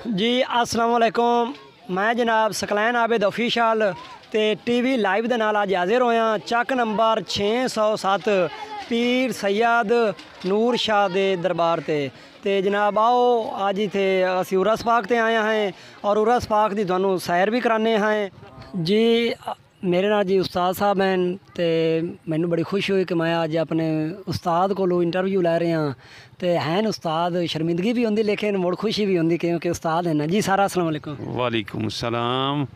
जी अस्सलाम वालेकुम। मैं जनाब सकलैन आबिद ऑफिशियल ते टीवी लाइव दे नाल अज हाजिर होया चक नंबर 607 पीर सैयद नूर शाह दे दरबार ते जनाब आओ अज इत्थे असी उरस पाक ते आए हैं और उरस पाक दी तुहानू सैर भी कराने हैं जी। मेरे नाल जी उस्ताद साहब हैं ते मैनू बड़ी खुश हुई कि मैं अज अपने उस्ताद कोलों इंटरव्यू लै रहा तो हैं उस्ताद। शर्मिंदगी भी होंगी लेकिन मुड़ खुशी भी होंगी क्योंकि उस्ताद है ना जी। सारा अस्सलाम वालेकुम। वालेकुम सलाम।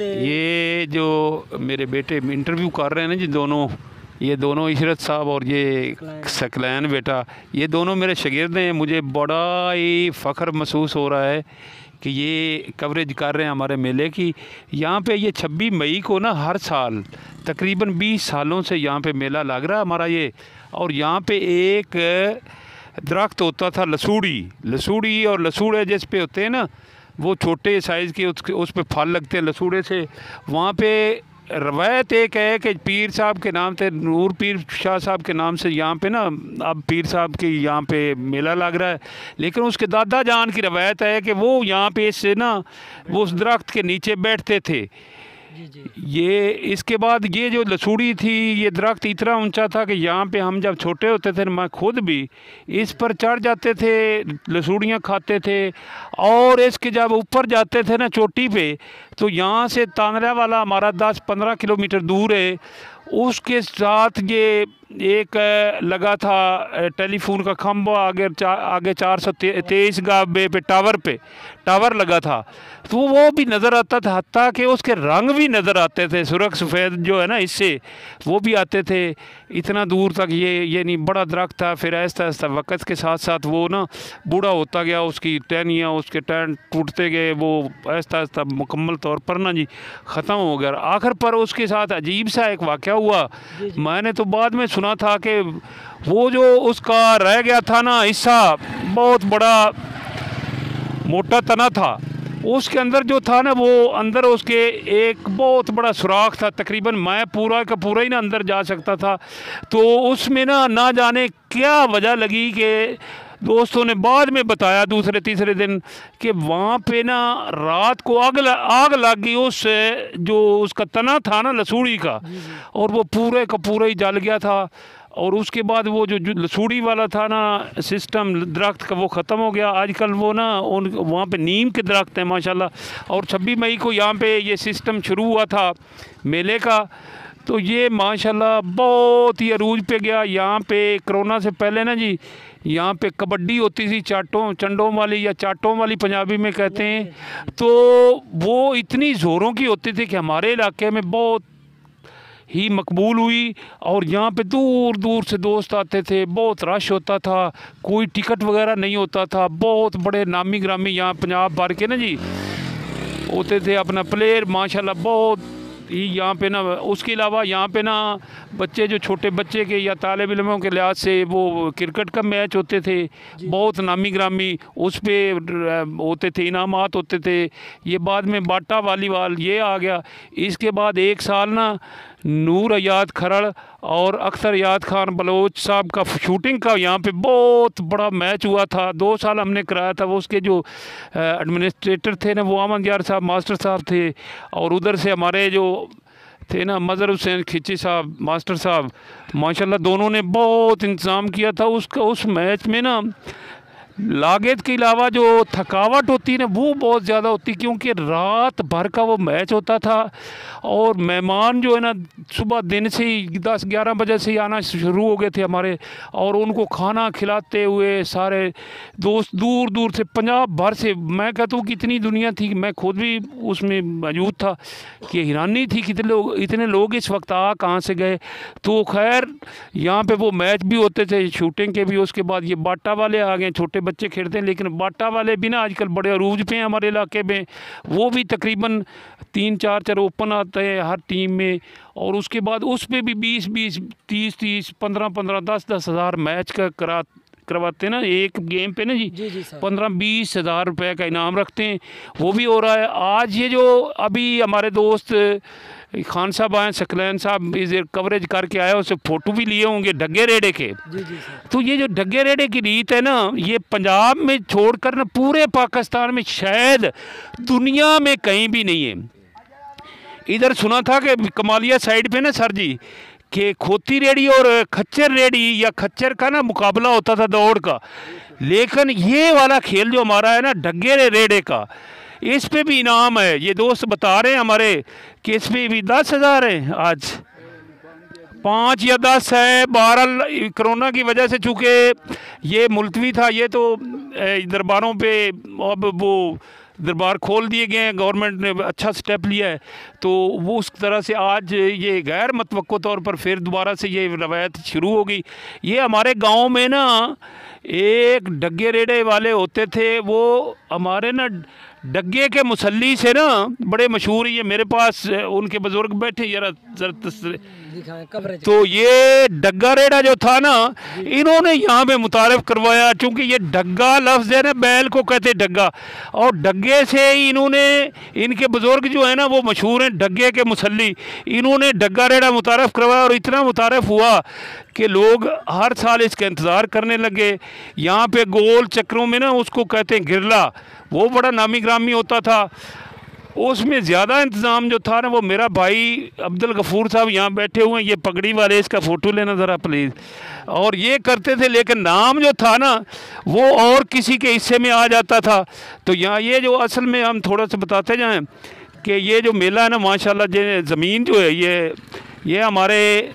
ये जो मेरे बेटे इंटरव्यू कर रहे हैं ना जी, ये दोनों इशरत साहब और ये सकलैन बेटा, ये दोनों मेरे शागिर्द हैं। मुझे बड़ा ही फ़ख्र महसूस हो रहा है कि ये कवरेज कर रहे हैं हमारे मेले की। यहाँ पे ये 26 मई को ना हर साल तकरीबन 20 सालों से यहाँ पे मेला लग रहा है हमारा ये। और यहाँ पे एक दरख्त होता था लसूड़ी और लसूड़े जिस पे होते हैं ना, वो छोटे साइज़ के उस पे फल लगते हैं लसूड़े से। वहाँ पे रवायत एक है कि पीर साहब के नाम से, नूर पीर शाह साहब के नाम से यहाँ पे ना अब पीर साहब की यहाँ पे मेला लग रहा है। लेकिन उसके दादा जान की रवायत है कि वो यहाँ पे इससे ना वो उस दरख्त के नीचे बैठते थे। ये इसके बाद ये जो लसूड़ी थी, ये दरख्त इतना ऊंचा था कि यहाँ पे हम जब छोटे होते थे, मैं खुद भी इस पर चढ़ जाते थे, लसूड़ियाँ खाते थे। और इसके जब ऊपर जाते थे ना चोटी पे, तो यहाँ से तांदरा वाला हमारा 10-15 किलोमीटर दूर है। उसके साथ ये एक लगा था टेलीफोन का खंभा, आगे 423 गाबे पे टावर लगा था, तो वो भी नज़र आता था। हत्ता कि उसके रंग भी नज़र आते थे, सुरख सफ़ेद जो है ना, इससे वो भी आते थे। इतना दूर तक ये नहीं बड़ा दरख्त था। फिर आहिस्ता आहिस्ता वक्त के साथ साथ वो ना बूढ़ा होता गया, उसकी टहनियाँ, उसके टहन टूटते गए, वो आहिस्ता आहिस्ता मुकम्मल तौर पर ना जी ख़त्म हो गया। आखिर पर उसके साथ अजीब सा एक वाक़या हुआ। मैंने तो बाद में सुना था कि वो जो उसका रह गया था ना हिस्सा, बहुत बड़ा मोटा तना था, उसके अंदर जो था ना, वो अंदर उसके एक बहुत बड़ा सुराख था। तकरीबन मैं पूरा का पूरा ही ना अंदर जा सकता था। तो उसमें ना जाने क्या वजह लगी कि दोस्तों ने बाद में बताया दूसरे तीसरे दिन कि वहाँ पे ना रात को आग लग गई उस जो उसका तना था ना लसूड़ी का, और वो पूरे का पूरा ही जल गया था। और उसके बाद वो जो लसूड़ी वाला था ना सिस्टम दरख्त का, वो ख़त्म हो गया। आजकल वो ना वहाँ पे नीम के दरख्त हैं माशाल्लाह। और 26 मई को यहाँ पे ये सिस्टम शुरू हुआ था मेले का, तो ये माशाल्लाह बहुत ही अरूज पे गया। यहाँ पे कोरोना से पहले ना जी, यहाँ पे कबड्डी होती थी, चंडों वाली या चाटों वाली पंजाबी में कहते हैं। तो वो इतनी ज़ोरों की होती थी कि हमारे इलाके में बहुत ही मकबूल हुई। और यहाँ पे दूर दूर से दोस्त आते थे, बहुत रश होता था, कोई टिकट वगैरह नहीं होता था। बहुत बड़े नामी ग्रामी यहाँ पंजाब भर के ना जी होते थे अपना प्लेयर माशाल्लाह बहुत ही यहाँ पे ना। उसके अलावा यहाँ पे ना बच्चे जो छोटे बच्चे के या तालिब इल्मों के लिहाज से वो क्रिकेट का मैच होते थे, बहुत नामी ग्रामी उस पर होते थे, इनामात होते थे। ये बाद में बाटा वालीबाल ये आ गया। इसके बाद एक साल ना नूर अयाद खरड़ और अख्तर याद खान बलोच साहब का शूटिंग का यहाँ पे बहुत बड़ा मैच हुआ था। 2 साल हमने कराया था। वो उसके जो एडमिनिस्ट्रेटर थे ना, वो अमन यार साहब मास्टर साहब थे। और उधर से हमारे जो थे ना मज़हर हुसैन खिची साहब मास्टर साहब, माशाल्लाह दोनों ने बहुत इंतज़ाम किया था उसका। उस मैच में ना लागत के अलावा जो थकावट होती है ना, वो बहुत ज़्यादा होती, क्योंकि रात भर का वो मैच होता था। और मेहमान जो है ना सुबह दिन से ही 10-11 बजे से ही आना शुरू हो गए थे हमारे। और उनको खाना खिलाते हुए सारे दोस्त दूर दूर से पंजाब भर से, मैं कहता हूँ कि इतनी दुनिया थी, मैं खुद भी उसमें मौजूद था, कि हैरानी थी कि इतने लोग इस वक्त आ कहाँ से गए। तो खैर यहाँ पे वो मैच भी होते थे, शूटिंग के भी। उसके बाद ये बाटा वाले आ गए, छोटे बच्चे खेलते हैं, लेकिन बाटा वाले भी ना आजकल बड़े अरूज पे हैं हमारे इलाके में। वो भी तकरीबन 3-4 ओपन आते हैं हर टीम में। और उसके बाद उस पर भी 20-20, 30-30, 15-15, 10-10 हज़ार मैच का करवाते हैं ना, एक गेम पे ना जी जी सर। 15-20 हज़ार रुपये का इनाम रखते हैं, वो भी हो रहा है। आज ये जो अभी हमारे दोस्त खान साहब आए, सकलैन साहब इधर कवरेज करके आए, उससे फ़ोटो भी लिए होंगे डग्गे रेड़े के। जी सर। तो ये जो डग्गे रेड़े की रीत है ना, ये पंजाब में छोड़कर ना पूरे पाकिस्तान में शायद दुनिया में कहीं भी नहीं है। इधर सुना था कि कमालिया साइड पे ना सर जी कि खोती रेडी और खच्चर रेडी या खच्चर का ना मुकाबला होता था दौड़ का, लेकिन ये वाला खेल जो हमारा है ना डग्गे रेड़े का, इस पे भी इनाम है। ये दोस्त बता रहे हैं हमारे कि इस पे भी 10,000 है, आज 5 या 10 है। 12 कोरोना की वजह से चूँकि ये मुलतवी था, ये तो दरबारों पे अब वो दरबार खोल दिए गए हैं, गवर्नमेंट ने अच्छा स्टेप लिया है, तो वो उस तरह से आज ये गैर मतवक्को तौर पर फिर दोबारा से ये रवायत शुरू हो गई। ये हमारे गांव में ना एक डग्गे रेड़े वाले होते थे, वो हमारे ना डग्गे के मुसल्ली से ना बड़े मशहूर, ये मेरे पास उनके बुजुर्ग बैठे जरा तो ये डग्गा रेड़ा जो था ना, इन्होंने यहाँ पे मुतारफ़ करवाया, चूँकि ये डग्गा लफ्ज़ है ना, बैल को कहते डग्गा, और डग्गे से ही इन्होंने, इनके बुजुर्ग जो है ना वो मशहूर हैं डग्गे के मुसल्ली, इन्होंने डग्गा रेड़ा मुतारफ़ करवाया, और इतना मुतारफ़ हुआ कि लोग हर साल इसका इंतज़ार करने लगे। यहाँ पे गोल चक्रों में ना उसको कहते हैं गिरला, वो बड़ा नामी ग्रामी होता था। उसमें ज़्यादा इंतज़ाम जो था ना, वो मेरा भाई अब्दुल गफूर साहब यहाँ बैठे हुए हैं, ये पगड़ी वाले, इसका फ़ोटो लेना ज़रा प्लीज़, और ये करते थे, लेकिन नाम जो था ना वो और किसी के हिस्से में आ जाता था। तो यहाँ ये जो असल में हम थोड़ा सा बताते जाएं कि ये जो मेला है ना माशाल्लाह, ये ज़मीन जो है ये हमारे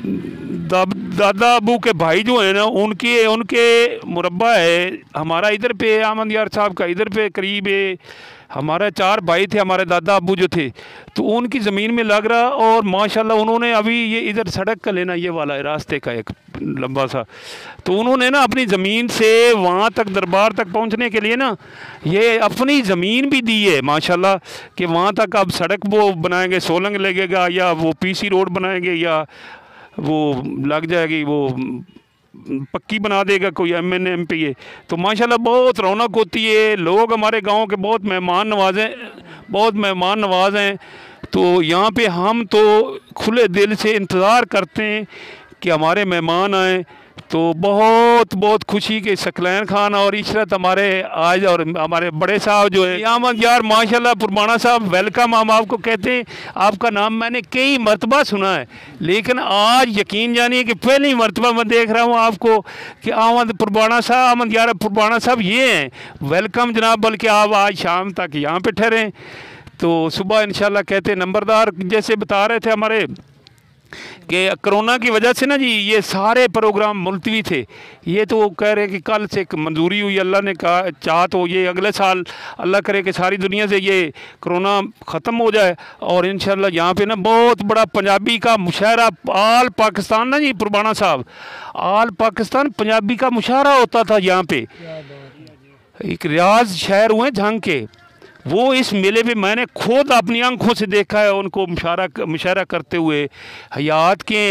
दादा अबू के भाई जो है ना उनके मुरब्बा है। हमारा इधर पे अहमद यार साहब का इधर पे करीब है, हमारे 4 भाई थे, हमारे दादा अबू जो थे, तो उनकी ज़मीन में लग रहा, और माशाल्लाह उन्होंने अभी ये इधर सड़क का लेना ये वाला है रास्ते का एक लंबा सा, तो उन्होंने ना अपनी ज़मीन से वहाँ तक दरबार तक पहुँचने के लिए ना ये अपनी ज़मीन भी दी है माशाल्लाह, कि वहाँ तक अब सड़क वो बनाएंगे, सोलंग लगेगा, या वो पीसी रोड बनाएंगे, या वो लग जाएगी, वो पक्की बना देगा कोई MN MP है। तो माशाल्लाह बहुत रौनक होती है, लोग हमारे गांव के बहुत मेहमान नवाज हैं। तो यहाँ पे हम तो खुले दिल से इंतज़ार करते हैं कि हमारे मेहमान आएँ। तो बहुत बहुत खुशी के सकलैन खान और इशरत हमारे आज, और हमारे बड़े साहब जो है अहमद यार माशाल्लाह पुरबाना साहब, वेलकम हम आपको कहते हैं। आपका नाम मैंने कई मरतबा सुना है, लेकिन आज यकीन जानिए कि पहली मरतबा मैं देख रहा हूँ आपको कि अहमद यार पुरबाना साहब ये हैं। वेलकम जनाब, बल्कि आप आज शाम तक यहाँ पे ठहरें, तो सुबह इंशाल्लाह कहते हैं। नंबरदार जैसे बता रहे थे हमारे कि कोरोना की वजह से ना जी ये सारे प्रोग्राम मुलतवी थे, ये तो वो कह रहे हैं कि कल से मंजूरी हुई, अल्लाह ने कहा चाह तो ये अगले साल अल्लाह करे कि सारी दुनिया से ये कोरोना ख़त्म हो जाए, और इंशाल्लाह यहाँ पे ना बहुत बड़ा पंजाबी का मुशायरा आल पाकिस्तान ना जी पुरबाना साहब, आल पाकिस्तान पंजाबी का मुशायरा होता था यहाँ पे। एक रियाज शहर हुए जंग के, वो इस मेले पे मैंने खुद अपनी आंखों से देखा है उनको मुशायरा करते हुए। हयात के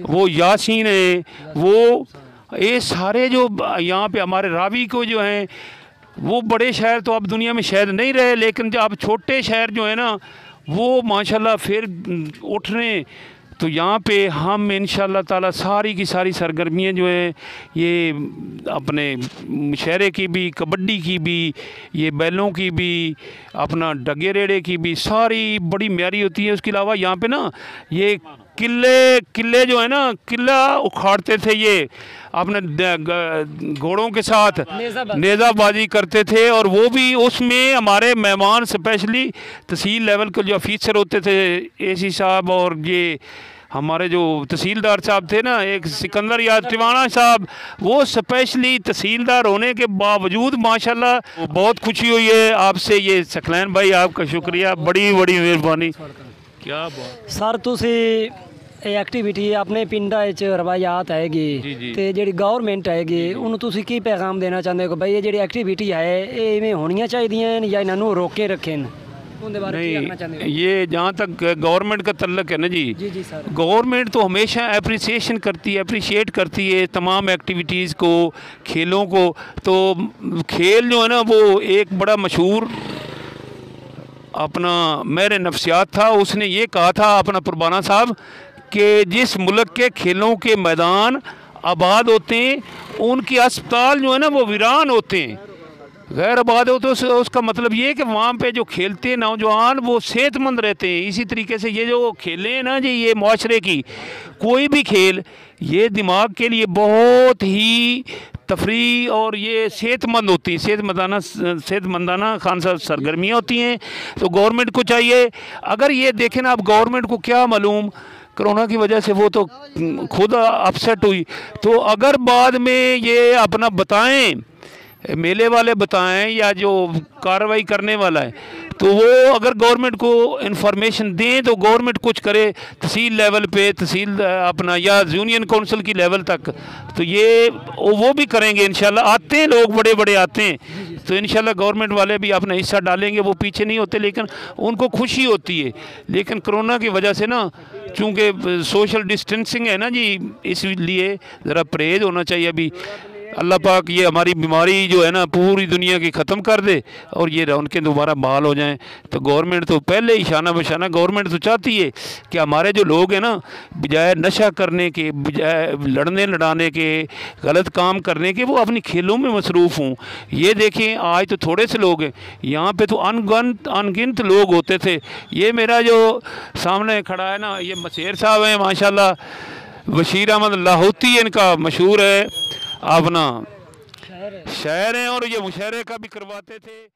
वो यासीन है, वो ये सारे जो यहाँ पे हमारे रावी को जो हैं, वो बड़े शहर तो अब दुनिया में शायद नहीं रहे, लेकिन जो अब छोटे शहर जो है ना वो माशाल्लाह फिर उठ रहे हैं। तो यहाँ पे हम इंशाअल्लाह ताला सारी की सारी सरगर्मियाँ जो हैं, ये अपने मुशायरे की भी, कबड्डी की भी, ये बैलों की भी, अपना डगे रेड़े की भी, सारी बड़ी म्यारी होती है। उसके अलावा यहाँ पे ना ये किले जो है ना, किला उखाड़ते थे ये अपने घोड़ों के साथ नेज़ाबाजी करते थे, और वो भी उसमें हमारे मेहमान स्पेशली तहसील लेवल के जो ऑफिसर होते थे, AC साहब, और ये हमारे जो तहसीलदार साहब थे ना, एक सिकंदर या टिवाना साहब, वो स्पेशली तहसीलदार होने के बावजूद माशाल्लाह बहुत खुशी हुई है आपसे। ये सकलैन भाई आपका शुक्रिया, बड़ी बड़ी मेहरबानी। क्या बात सर, तुसी एक्टिविटी अपने पिंडा रवायात हैगी ते जी गवर्नमेंट हैगी, उन्होंने तुसी की पैगाम देना चाहते हो कि भाई ये जी एक्टिविटी है ये इवें होनियां चाहिए या इन्हों रोके रखें? उनके बारे में क्या कहना चाहते नहीं, ये जहाँ तक गवर्नमेंट का तल्लक है ना जी, जी सर। गवर्नमेंट तो हमेशा अप्रिशिएट करती है तमाम एक्टिविटीज़ को, खेलों को। तो खेल जो है ना वो एक बड़ा मशहूर अपना मेरे नफ्सियात था, उसने ये कहा था अपना पुरबाना साहब कि जिस मुल्क के खेलों के मैदान आबाद होते हैं उनके अस्पताल जो है ना वो वीरान होते हैं, गैर आबाद होते हैं। तो उसका मतलब ये है कि वहाँ पे जो खेलते हैं नौजवान वो सेहतमंद रहते हैं। इसी तरीके से ये जो खेलें हैं ना जी, ये माशरे की कोई भी खेल ये दिमाग के लिए बहुत ही तफरी और ये सेहतमंद होती है, सेहतमंदाना खान साहब सरगर्मियाँ होती हैं। तो गवर्नमेंट को चाहिए, अगर ये देखें ना, अब गवर्नमेंट को क्या मालूम कोरोना की वजह से वो तो खुद अपसेट हुई, तो अगर बाद में ये अपना बताएं, मेले वाले बताएं या जो कार्रवाई करने वाला है, तो वो अगर गवर्नमेंट को इन्फॉर्मेशन दें तो गवर्नमेंट कुछ करे तहसील लेवल पे, तहसील अपना या यूनियन काउंसिल की लेवल तक, तो ये वो भी करेंगे इंशाल्लाह। आते हैं लोग, बड़े बड़े आते हैं, तो इंशाल्लाह गवर्नमेंट वाले भी अपना हिस्सा डालेंगे, वो पीछे नहीं होते, लेकिन उनको खुशी होती है। लेकिन कोरोना की वजह से ना, चूँकि सोशल डिस्टेंसिंग है ना जी, इसलिए ज़रा परहेज़ होना चाहिए। अभी अल्लाह पाक ये हमारी बीमारी जो है ना पूरी दुनिया की ख़त्म कर दे और ये रौनकें दोबारा बहाल हो जाएं। तो गवर्नमेंट तो पहले ही शाना बशाना गवर्नमेंट तो चाहती है कि हमारे जो लोग हैं ना, बजाय नशा करने के, बजाय लड़ने लड़ाने के, गलत काम करने के, वो अपनी खेलों में मसरूफ़ हों। ये देखें आज तो थोड़े से लोग हैं, यहाँ पे तो अनगिनत लोग होते थे। ये मेरा जो सामने खड़ा है ना, ये मसेर साहब हैं माशाल्लाह, बशीर अहमद लाहौती इनका मशहूर है, अपना शायर हैं और ये मुशायरे का भी करवाते थे।